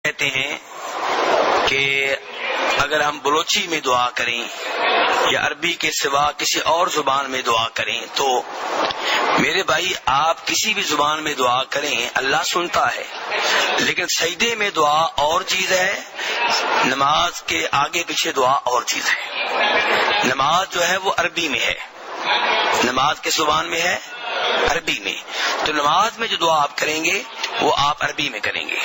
کہتے ہیں کہ اگر ہم بلوچی میں دعا کریں یا عربی کے سوا کسی اور زبان میں دعا کریں تو میرے بھائی آپ کسی بھی زبان میں دعا کریں اللہ سنتا ہے، لیکن سجدے میں دعا اور چیز ہے، نماز کے آگے پیچھے دعا اور چیز ہے۔ نماز جو ہے وہ عربی میں ہے، نماز کے زبان میں ہے عربی میں، تو نماز میں جو دعا آپ کریں گے وہ آپ عربی میں کریں گے۔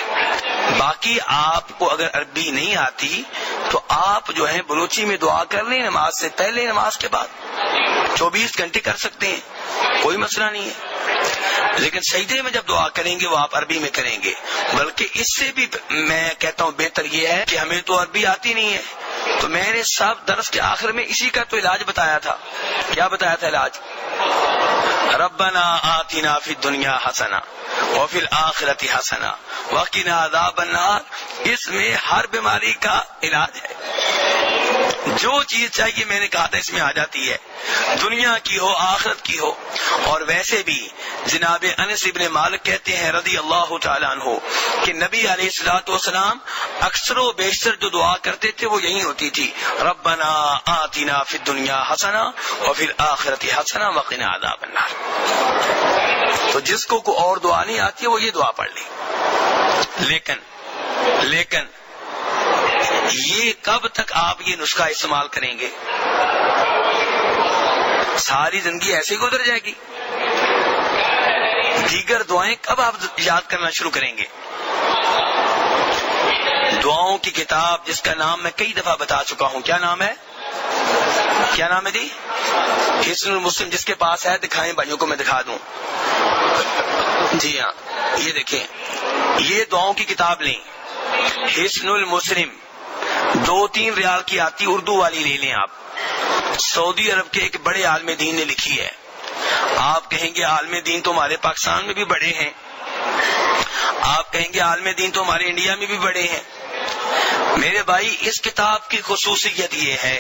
باقی آپ کو اگر عربی نہیں آتی تو آپ جو ہے بلوچی میں دعا کر لیں، نماز سے پہلے نماز کے بعد 24 گھنٹے کر سکتے ہیں، کوئی مسئلہ نہیں ہے، لیکن سجدے میں جب دعا کریں گے وہ آپ عربی میں کریں گے۔ بلکہ اس سے بھی میں کہتا ہوں بہتر یہ ہے کہ ہمیں تو عربی آتی نہیں ہے، تو میں نے سب درس کے آخر میں اسی کا تو علاج بتایا تھا۔ کیا بتایا تھا علاج؟ ربنا آتنا فی الدنیا حسنہ وفی الآخرۃ حسنہ وقنا عذاب النار۔ اس میں ہر بیماری کا علاج ہے، جو چیز چاہیے میں نے کہا تھا اس میں آ جاتی ہے، دنیا کی ہو آخرت کی ہو۔ اور ویسے بھی جناب انس ابن مالک کہتے ہیں رضی اللہ تعالیٰ عنہ کہ نبی علیہ الصلوۃ والسلام اکثر و بیشتر جو دعا کرتے تھے وہ یہی ہوتی تھی، ربنا آتنا فی الدنیا حسنہ وفی الآخرۃ حسنہ وقنا عذاب النار۔ تو جس کو کوئی اور دعا نہیں آتی ہے وہ یہ دعا پڑھ لی۔ لیکن یہ کب تک آپ یہ نسخہ استعمال کریں گے؟ ساری زندگی ایسے ہی گزر جائے گی۔ دیگر دعائیں کب آپ یاد کرنا شروع کریں گے؟ دعاؤں کی کتاب جس کا نام میں کئی دفعہ بتا چکا ہوں، کیا نام ہے؟ کیا نام ہے جی؟ حسن المسلم۔ جس کے پاس ہے دکھائیں بھائیوں کو، میں دکھا دوں۔ جی ہاں، یہ دیکھیں، یہ دعاؤں کی کتاب لیں، حسن المسلم، 2-3 ریال کی آتی، اردو والی لے لیں آپ، سعودی عرب کے ایک بڑے عالم دین نے لکھی ہے۔ آپ کہیں گے عالم دین تو ہمارے پاکستان میں بھی بڑے ہیں، آپ کہیں گے عالم دین تو ہمارے انڈیا میں بھی بڑے ہیں۔ میرے بھائی اس کتاب کی خصوصیت یہ ہے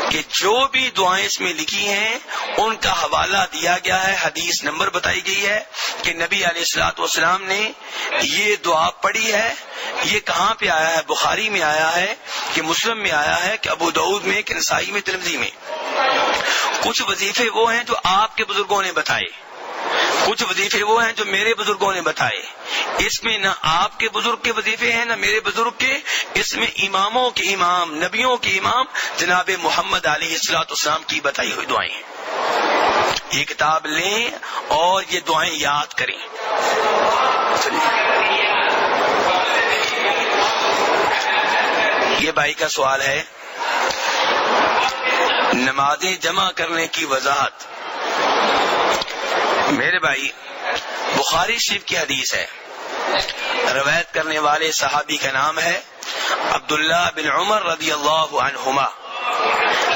کہ جو بھی دعائیں اس میں لکھی ہیں ان کا حوالہ دیا گیا ہے، حدیث نمبر بتائی گئی ہے کہ نبی علیہ الصلوۃ والسلام نے یہ دعا پڑھی ہے۔ یہ کہاں پہ آیا ہے؟ بخاری میں آیا ہے کہ مسلم میں آیا ہے کہ ابو داؤد میں، کہ نسائی میں، ترمذی میں۔ کچھ وظیفے وہ ہیں جو آپ کے بزرگوں نے بتائے، کچھ وظیفے وہ ہیں جو میرے بزرگوں نے بتائے۔ اس میں نہ آپ کے بزرگ کے وظیفے ہیں نہ میرے بزرگ کے، اس میں اماموں کے امام، نبیوں کے امام جناب محمد علیہ الصلوۃ والسلام کی بتائی ہوئی دعائیں ہیں۔ یہ کتاب لیں اور یہ دعائیں یاد کریں۔ یہ بھائی کا سوال ہے، نمازیں جمع کرنے کی وضاحت۔ میرے بھائی بخاری شریف کی حدیث ہے، روایت کرنے والے صحابی کا نام ہے عبداللہ بن عمر رضی اللہ عنہما۔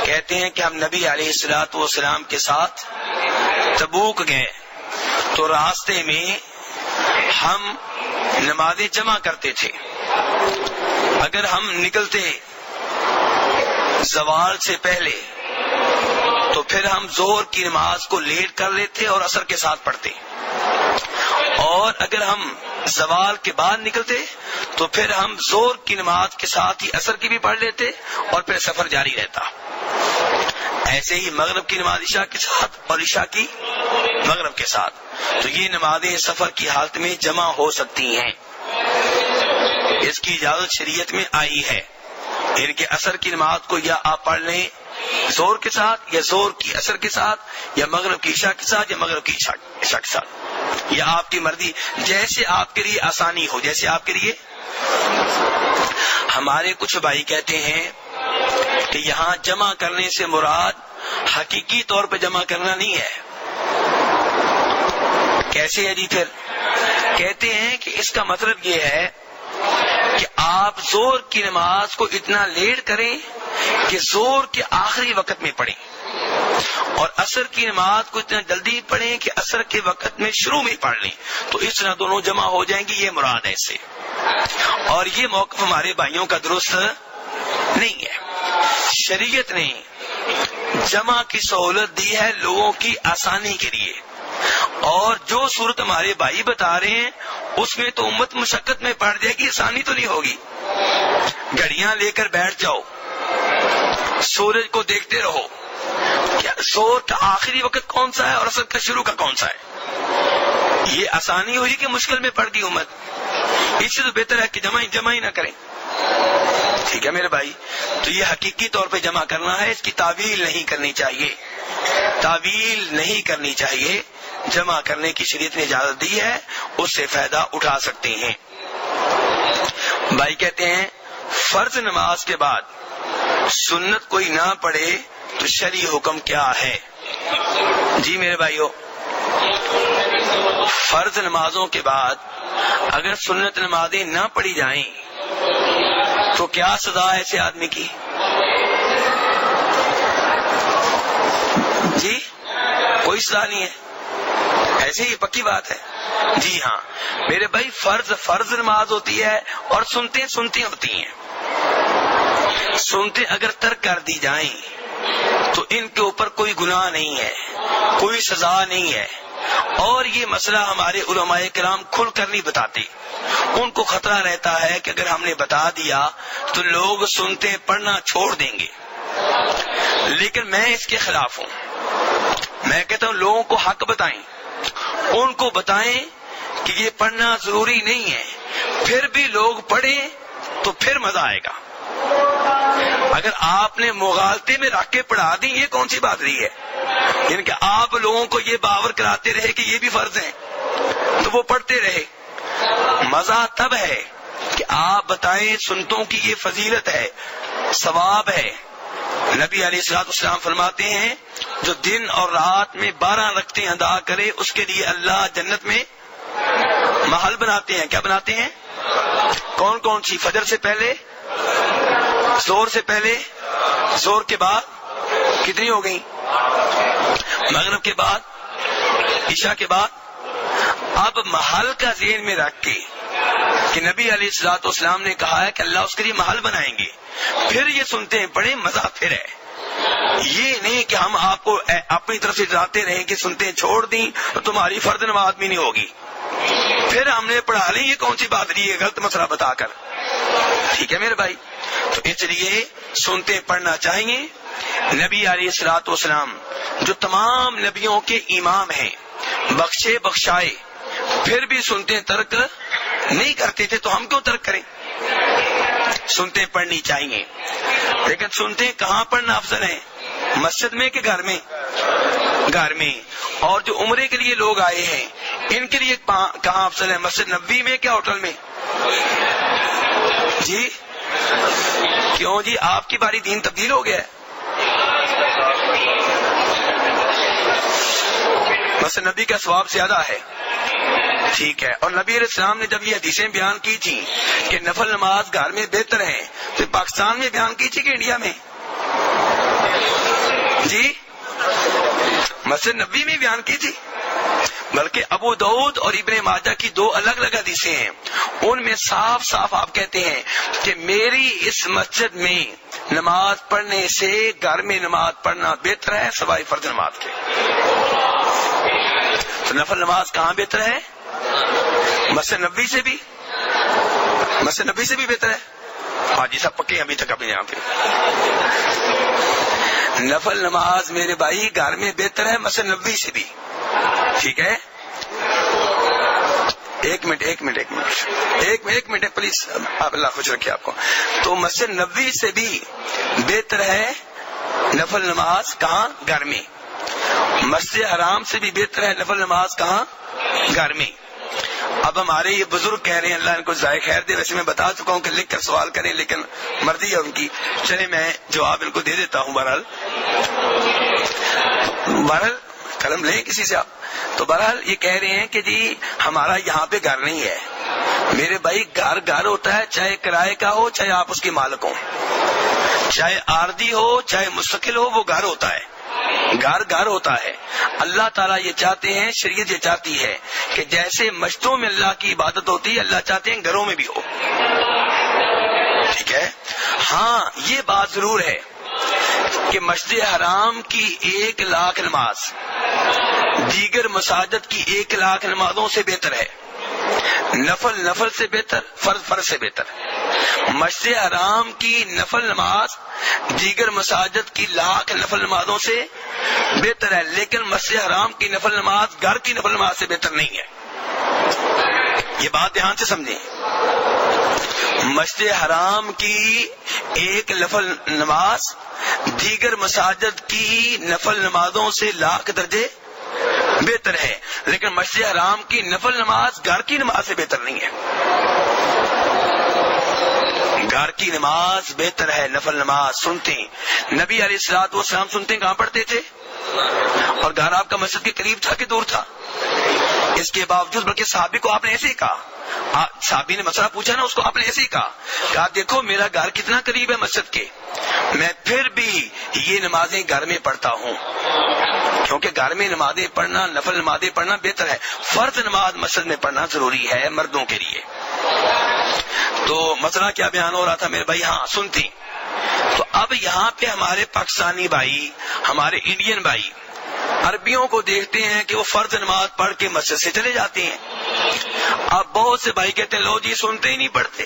کہتے ہیں کہ ہم نبی علیہ الصلوۃ والسلام کے ساتھ تبوک گئے تو راستے میں ہم نمازیں جمع کرتے تھے۔ اگر ہم نکلتے زوال سے پہلے تو پھر ہم ظہر کی نماز کو لیٹ کر لیتے اور عصر کے ساتھ پڑھتے، اور اگر ہم زوال کے بعد نکلتے تو پھر ہم ظہر کی نماز کے ساتھ ہی عصر کی بھی پڑھ لیتے اور پھر سفر جاری رہتا۔ ایسے ہی مغرب کی نماز عشاء کے ساتھ اور عشاء کی مغرب کے ساتھ۔ تو یہ نمازیں سفر کی حالت میں جمع ہو سکتی ہیں، اس کی اجازت شریعت میں آئی ہے۔ ان کے عصر کی نماز کو یا آپ پڑھ لیں زور کے ساتھ، یا زور کی عصر کے ساتھ، یا مغرب کی عشاء کے ساتھ، یا مغرب کی عشاء کے ساتھ، یا آپ کی مرضی، جیسے آپ کے لیے آسانی ہو، جیسے آپ کے لیے۔ ہمارے کچھ بھائی کہتے ہیں کہ یہاں جمع کرنے سے مراد حقیقی طور پہ جمع کرنا نہیں ہے۔ کیسے ہے جی؟ پھر کہتے ہیں کہ اس کا مطلب یہ ہے کہ آپ زور کی نماز کو اتنا لیٹ کریں کہ زور کے آخری وقت میں پڑھیں، اور عصر کی نماز کو اتنا جلدی پڑھیں کہ عصر کے وقت میں شروع میں پڑھ لیں، تو اس طرح دونوں جمع ہو جائیں گی، یہ مراد ہے اس سے۔ اور یہ موقف ہمارے بھائیوں کا درست نہیں ہے۔ شریعت نے جمع کی سہولت دی ہے لوگوں کی آسانی کے لیے، اور جو صورت ہمارے بھائی بتا رہے ہیں اس میں تو امت مشقت میں پڑ جائے گی، آسانی تو نہیں ہوگی. گھڑیاں لے کر بیٹھ جاؤ، سورج کو دیکھتے رہو، کیا زور کا آخری وقت کون سا ہے اور اصل کا شروع کا کون سا ہے؟ یہ آسانی ہوئی کہ مشکل میں پڑ گئی امت. اس سے تو بہتر ہے کہ جمع ہی نہ کریں. ٹھیک ہے میرے بھائی، تو یہ حقیقی طور پہ جمع کرنا ہے، اس کی تعویل نہیں کرنی چاہیے، تعویل نہیں کرنی چاہیے. جمع کرنے کی شریعت نے اجازت دی ہے، اس سے فائدہ اٹھا سکتے ہیں. بھائی کہتے ہیں فرض نماز کے بعد سنت کوئی نہ پڑھے تو شرعی حکم کیا ہے؟ جی میرے بھائیو، فرض نمازوں کے بعد اگر سنت نمازیں نہ پڑھی جائیں تو کیا سزا ہے ایسے آدمی کی؟ جی کوئی سزا نہیں ہے، ایسے ہی پکی بات ہے. جی ہاں میرے بھائی، فرض نماز ہوتی ہے اور سنتے ہوتی ہیں. سنتے اگر ترک کر دی جائیں تو ان کے اوپر کوئی گناہ نہیں ہے، کوئی سزا نہیں ہے. اور یہ مسئلہ ہمارے علماء کرام کھل کر نہیں بتاتے. ان کو خطرہ رہتا ہے کہ اگر ہم نے بتا دیا تو لوگ سنتے پڑھنا چھوڑ دیں گے. لیکن میں اس کے خلاف ہوں. میں کہتا ہوں لوگوں کو حق بتائیں، ان کو بتائیں کہ یہ پڑھنا ضروری نہیں ہے، پھر بھی لوگ پڑھیں تو پھر مزہ آئے گا. اگر آپ نے مغالطے میں رکھ کے پڑھا دی، یہ کون سی بات رہی ہے؟ یعنی کہ آپ لوگوں کو یہ باور کراتے رہے کہ یہ بھی فرض ہیں تو وہ پڑھتے رہے. مزہ تب ہے کہ آپ بتائیں سنتوں کی یہ فضیلت ہے، ثواب ہے. نبی علیہ الصلوۃ والسلام فرماتے ہیں جو دن اور رات میں 12 رکعتیں ادا کرے اس کے لیے اللہ جنت میں محل بناتے ہیں. کیا بناتے ہیں؟ کون کون سی؟ فجر سے پہلے، زور سے پہلے، زور کے بعد، کتنی ہو گئی؟ مغرب کے بعد، عشاء کے بعد. اب محل کا ذہن میں رکھ کے کہ نبی علیہ الصلوۃ والسلام نے کہا ہے کہ اللہ اس کے لیے محل بنائیں گے، پھر یہ سنتے ہیں پڑھیں، مزہ پھر ہے. یہ نہیں کہ ہم آپ کو اپنی طرف سے ڈراتے رہیں کہ سنتے چھوڑ دیں تو تمہاری فرض نماز بھی نہیں ہوگی، پھر ہم نے پڑھا لی. یہ کون سی بات رہی ہے غلط مسئلہ بتا کر؟ ٹھیک ہے میرے بھائی، تو اس لیے سنتے پڑھنا چاہیے. نبی علیہ الصلوۃ والسلام جو تمام نبیوں کے امام ہیں، بخشے بخشائے، پھر بھی سنتے ترک نہیں کرتے تھے، تو ہم کیوں ترک کریں؟ سنتے پڑھنی چاہیے. لیکن سنتے کہاں پڑھنا افضل ہے؟ مسجد میں کہ گھر میں؟ گھر میں. اور جو عمرے کے لیے لوگ آئے ہیں ان کے لیے کہاں افضل ہے؟ مسجد نبوی میں کیا ہوٹل میں؟ جی کیوں جی، آپ کی باری دین تبدیل ہو گیا ہے؟ مسجد نبی کا ثواب زیادہ ہے. ٹھیک ہے. اور نبی علیہ السلام نے جب یہ حدیثیں بیان کی تھی کہ نفل نماز گھر میں بہتر ہے، تو پاکستان میں بیان کی تھی کہ انڈیا میں؟ جی مسجد نبی میں بیان کی تھی. بلکہ ابو داؤد اور ابن ماجہ کی 2 الگ الگ حدیثیں ہیں، ان میں صاف صاف آپ کہتے ہیں کہ میری اس مسجد میں نماز پڑھنے سے گھر میں نماز پڑھنا بہتر ہے سوائے فرض نماز کے. تو نفل نماز کہاں بہتر ہے؟ مسجد نبوی سے بھی، مسجد نبوی سے بھی بہتر ہے. ہاں جی سب پکے ابھی تک اپنے یہاں پہ. نفل نماز میرے بھائی گھر میں بہتر ہے مسجد نبوی سے بھی. ٹھیک ہے، ایک منٹ پلیز، آپ اللہ خوش رکھے آپ کو. تو مسجد نبوی سے بھی بہتر ہے نفل نماز کہاں؟ گھر میں. مسجد حرام سے بھی بہتر ہے نفل نماز کہاں؟ گھر میں. اب ہمارے یہ بزرگ کہہ رہے ہیں اللہ ان کو جزائے خیر دے، ویسے میں بتا چکا ہوں کہ لکھ کر سوال کریں، لیکن مرضی ہے ان کی. چلے میں جواب ان کو دے دیتا ہوں. بہرحال قلم لیں کسی سے آپ. تو بہرحال یہ کہہ رہے ہیں کہ جی ہمارا یہاں پہ گھر نہیں ہے. میرے بھائی گھر ہوتا ہے، چاہے کرائے کا ہو چاہے آپ اس کے مالک ہو، چاہے عارضی ہو چاہے مستقل ہو، وہ گھر ہوتا ہے. گھر ہوتا ہے. اللہ تعالیٰ یہ چاہتے ہیں، شریعت یہ چاہتی ہے کہ جیسے مسجدوں میں اللہ کی عبادت ہوتی ہے، اللہ چاہتے ہیں گھروں میں بھی ہو. ٹھیک ہے. ہاں یہ بات ضرور ہے کہ مسجد حرام کی 1,00,000 نماز دیگر مساجد کی 1,00,000 نمازوں سے بہتر ہے. نفل سے بہتر، فرض سے بہتر. مسجد حرام کی نفل نماز دیگر مساجد کی لاکھ نفل نمازوں سے بہتر ہے، لیکن مسجد حرام کی نفل نماز گھر کی نفل نماز سے بہتر نہیں ہے. یہ بات دھیان سے سمجھیں. مسجد حرام کی ایک نفل نماز دیگر مساجد کی نفل نمازوں سے لاکھ درجے بہتر ہے، لیکن مسجد حرام کی نفل نماز گھر کی نماز سے بہتر نہیں ہے. گھر کی نماز بہتر ہے. نفل نماز سنتے ہیں نبی علیہ الصلوۃ والسلام سنتے ہیں کہاں پڑھتے تھے؟ اور گھر آپ کا مسجد کے قریب تھا کہ دور تھا؟ اس کے باوجود بلکہ صحابی کو آپ نے ایسے ہی کہا، صحابی نے مسئلہ پوچھا نا، اس کو آپ نے ایسے ہی کہا دیکھو میرا گھر کتنا قریب ہے مسجد کے، میں پھر بھی یہ نمازیں گھر میں پڑھتا ہوں، کیونکہ گھر میں نمازیں پڑھنا، نفل نمازیں پڑھنا بہتر ہے. فرض نماز مسجد میں پڑھنا ضروری ہے مردوں کے لیے. تو مسئلہ کیا بیان ہو رہا تھا میرے بھائی؟ ہاں سنتے. تو اب یہاں پہ ہمارے پاکستانی بھائی، ہمارے انڈین بھائی عربیوں کو دیکھتے ہیں کہ وہ فرض نماز پڑھ کے مسجد سے چلے جاتے ہیں. اب بہت سے بھائی کہتے ہیں لو جی سنتے ہی نہیں پڑھتے،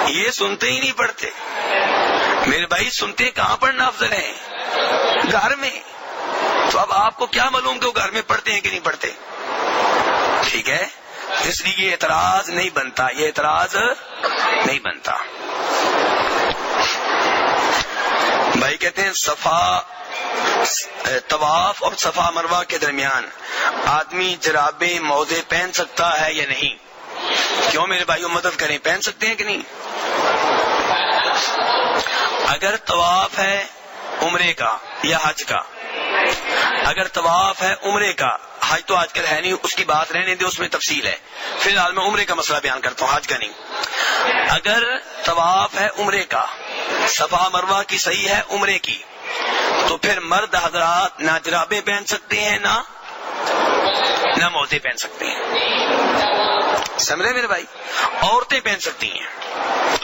یہ سنتے ہی نہیں پڑھتے. میرے بھائی سنتے کہاں پڑھنا افضل ہے؟ گھر میں. تو اب آپ کو کیا معلوم کہ وہ گھر میں پڑھتے ہیں کہ نہیں پڑھتے؟ ٹھیک ہے، اس لیے یہ اعتراض نہیں بنتا، یہ اعتراض نہیں بنتا. بھائی کہتے ہیں طواف اور صفا مروہ کے درمیان آدمی جرابیں موزے پہن سکتا ہے یا نہیں؟ کیوں میرے بھائیوں مدد کریں، پہن سکتے ہیں کہ نہیں؟ اگر طواف ہے عمرے کا یا حج کا، اگر طواف ہے عمرے کا، حج تو آج کل ہے نہیں، اس کی بات رہنے دے، اس میں تفصیل ہے. فی الحال میں عمرے کا مسئلہ بیان کرتا ہوں، حج کا نہیں. اگر طواف ہے عمرے کا، صفا مروہ کی صحیح ہے عمرے کی، تو پھر مرد حضرات نہ جرابیں پہن سکتے ہیں نہ موزے پہن سکتے ہیں. سمجھے میرے بھائی؟ عورتیں پہن سکتی ہیں.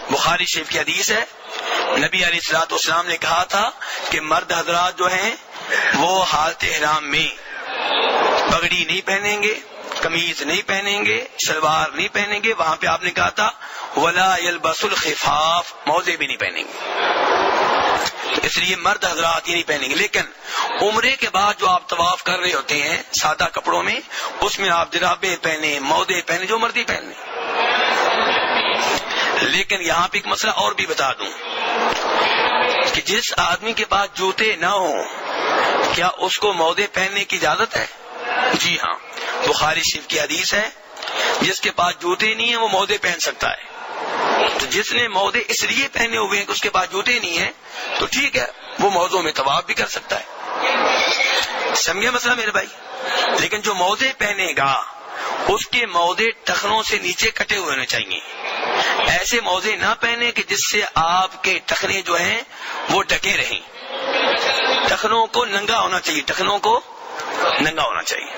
بخاری شریف کی حدیث ہے، نبی علیہ الصلوۃ والسلام نے کہا تھا کہ مرد حضرات جو ہیں وہ حالت احرام میں پگڑی نہیں پہنیں گے، قمیض نہیں پہنیں گے، شلوار نہیں پہنیں گے. وہاں پہ آپ نے کہا تھا ولا یلبس الخفاف، موزے بھی نہیں پہنیں گے. اس لیے مرد حضرات یہ نہیں پہنیں گے. لیکن عمرے کے بعد جو آپ طواف کر رہے ہوتے ہیں سادہ کپڑوں میں، اس میں آپ جرابیں پہنے، موزے پہنے، جو مرضی پہن لیں. لیکن یہاں پہ ایک مسئلہ اور بھی بتا دوں کہ جس آدمی کے پاس جوتے نہ ہوں کیا اس کو موزے پہننے کی اجازت ہے؟ جی ہاں، بخاری شریف کی حدیث ہے، جس کے پاس جوتے نہیں ہیں وہ موزے پہن سکتا ہے. تو جس نے موزے اس لیے پہنے ہوئے ہیں کہ اس کے پاس جوتے نہیں ہیں تو ٹھیک ہے، وہ موزوں میں طواف بھی کر سکتا ہے. سمجھے مسئلہ میرے بھائی؟ لیکن جو موزے پہنے گا اس کے موزے ٹخنوں سے نیچے کٹے ہوئے ہونے چاہیے. ایسے موزے نہ پہنے کہ جس سے آپ کے ٹخنے جو ہیں وہ ڈھکے رہیں. ٹخنوں کو ننگا ہونا چاہیے، ٹخنوں کو ننگا ہونا چاہیے.